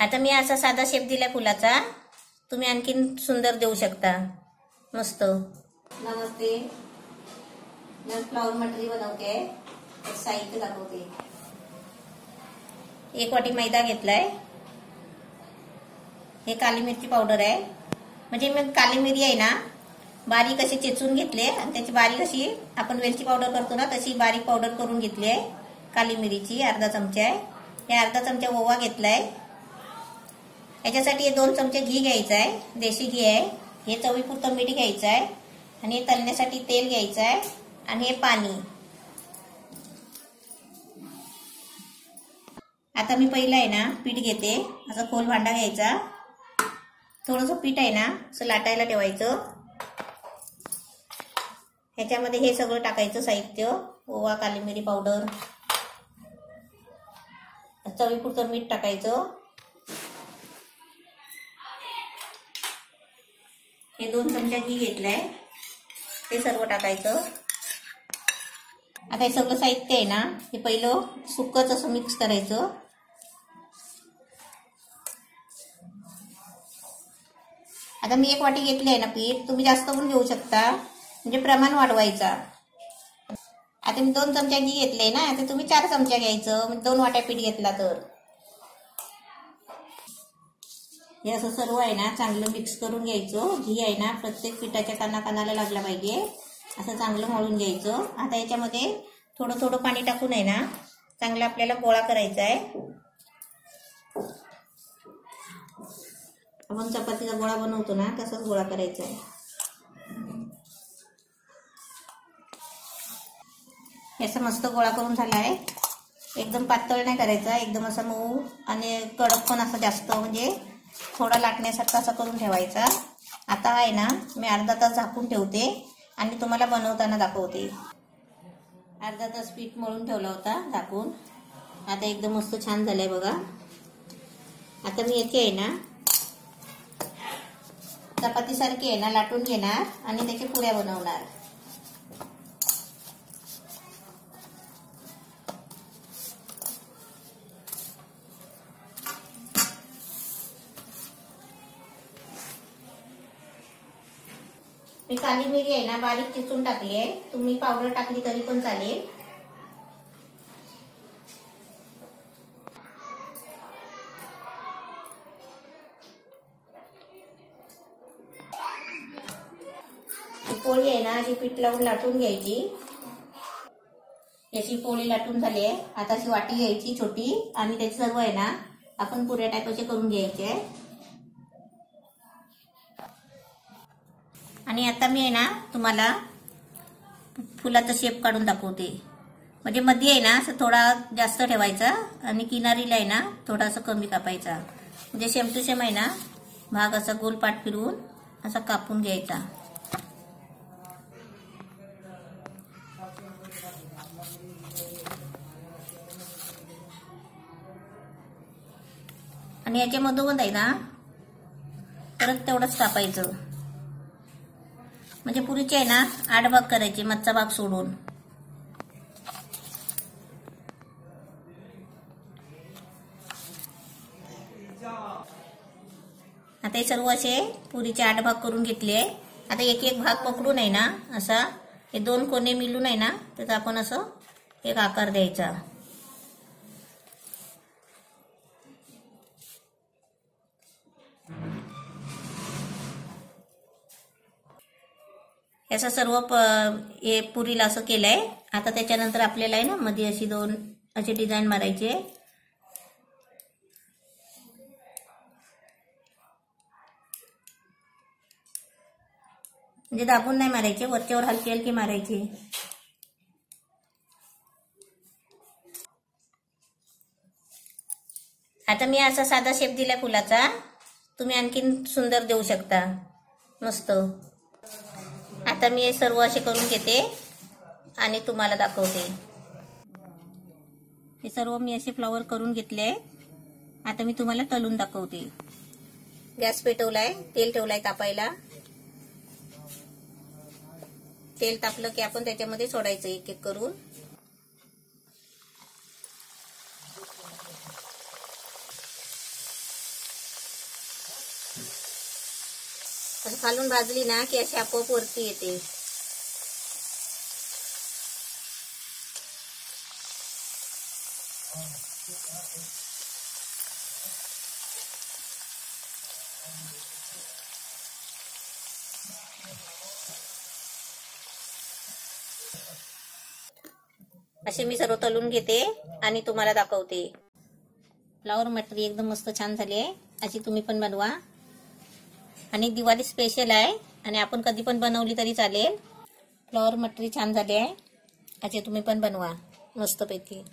आता मी असा साधा शेप दिलाय फुलाचा, तुम्ही आणखीन सुंदर देऊ शकता. मस्त. नमस्ते, मैं फ्लावर मटरी बनवते. साहित्य दाखवते. 1 वाटी मैदा घेतलाय. हे काली मिरची पावडर आहे. म्हणजे मी काली मिरी आहे ना बारीक अशी चेचून घेतले आणि त्याची बारीक अशी आपण वेलची पावडर करतो ना तशी बारीक पावडर करून घेतली आहे. काली मिरीची अर्धा चमचा आहे. हे अर्धा चमचा ओवा घेतलाय. याच्यासाठी 2 चमचे घी घ्यायचं आहे. देशी घी आहे. हे चवीपुरतं मीठ घ्यायचं आहे आणि हे तळण्यासाठी तेल घ्यायचं आहे आणि हे पाणी. आता मी पहिला आहे ना पीठ घेते. असं खोल भांडा घ्यायचा. थोडंसं पीठ आहे ना असं लाटायला ठेवायचं. ह्याच्यामध्ये हे सगळं टाकायचं साहित्य. ओवा, काली मिरी पावडर, चवीपुरतं मीठ टाकायचं. हे 2 चमचा घी घेतलाय ते सर्व टाकायचं. आता हे सगळं साहित्य आहे ना हे पहिलं सुक्कच असं मिक्स करायचं. आता मी 1 वाटी घेतली आहे ना पीठ. तुम्ही जास्त पण घेऊ शकता म्हणजे प्रमाण वाढवायचा. आता मी 2 चमचा घी घेतले ना आता तुम्ही 4 चमचा घ्यायचं. म्हणजे 2 वाट्या पीठ घेतला तर. हे असं सर्व आहे ना चांगलं मिक्स करून घ्यायचं. घी आहे ना प्रत्येक पिठाच्या कानाला लागला पाहिजे. असं चांगलं मळून घ्यायचं. आता याच्यामध्ये थोडं थोडं पाणी टाकून आहे ना चांगलं आपल्याला गोळा करायचा आहे. आपण चपातीचा गोळा बनवतो ना तसाच गोळा करायचा आहे. याचा मस्त गोळा करून झाला आहे. एकदम पातळ नाही करायचा. एकदम असा मऊ आणि कडक पण असं जास्त म्हणजे थोडा लाटण्यासारखा असं करून ठेवायचा. आता आहे ना मी अर्धा तास झाकून ठेवते आणि तुम्हाला बनवताना दाखवते. अर्धा तास पीठ मळून ठेवला होता झाकून. आता एकदम मस्त छान झालंय बघा. आता मी याची आहे ना चपाती सारखी आहे ना लाटून घेणार आणि त्याच्या पुऱ्या बनवणार. मी काली मिरी आहे ना बारीक चिचून टाकली आहे. तुम्ही पावडर टाकली तरी पण चालेल. पोळी आहे ना अशी पीठ लावून लाटून घ्यायची. याची पोळी लाटून झाली आहे. आता अशी वाटी घ्यायची छोटी आणि त्याची सर्व आहे ना आपण पुऱ्या टाकायचे करून घ्यायचे. आणि आता मी आहे ना तुम्हाला फुलाचा शेप काढून दाखवते. म्हणजे मध्ये आहे ना असं थोडा जास्त ठेवायचा आणि किनारीला आहे ना थोडासा कमी कापायचा. म्हणजे सेम टू सेम आहे ना भाग असा गोलपाट फिरवून असा कापून घ्यायचा. आणि याच्यामधून आहे ना परत तेवढंच कापायचं. म्हणजे पुरीचे आहे ना 8 भाग करायचे मधचा भाग सोडून. आता हे सर्व असे पुरीचे 8 भाग करून घेतले. आता एक एक भाग पकडून आहे ना असा हे 2 कोणे मिळून आहे ना त्याचा आपण असं एक आकार द्यायचा. याचा सर्व हे पुरीला असं केलंय. आता त्याच्यानंतर आपल्याला आहे ना मध्ये अशी 2 अशी डिझाईन मारायची. म्हणजे दाबून नाही मारायचे, वरच्यावर हलकी हलकी मारायची. आता मी असा साधा शेप दिलाय फुलाचा. तुम्ही आणखीन सुंदर देऊ शकता. मस्त. आता मी हे सर्व असे करून घेते आणि तुम्हाला दाखवते. हे सर्व मी असे फ्लावर करून घेतले. आता मी तुम्हाला तळून दाखवते. गॅस पेटवलाय, तेल ठेवलाय तापायला. तेल तापलं की आपण त्याच्यामध्ये सोडायचं एक एक करून. असं खालून भाजली ना की अशी आपोआप वरती येते. असे मी सर्व तळून घेते आणि तुम्हाला दाखवते. फ्लावर मटरी एकदम मस्त छान झाली आहे. अशी तुम्ही पण बनवा. आणि दिवाळी स्पेशल आहे आणि आपण कधी पण बनवली तरी चालेल. फ्लावर मटरी छान झाली आहे. असे तुम्ही पण बनवा मस्तपैकी.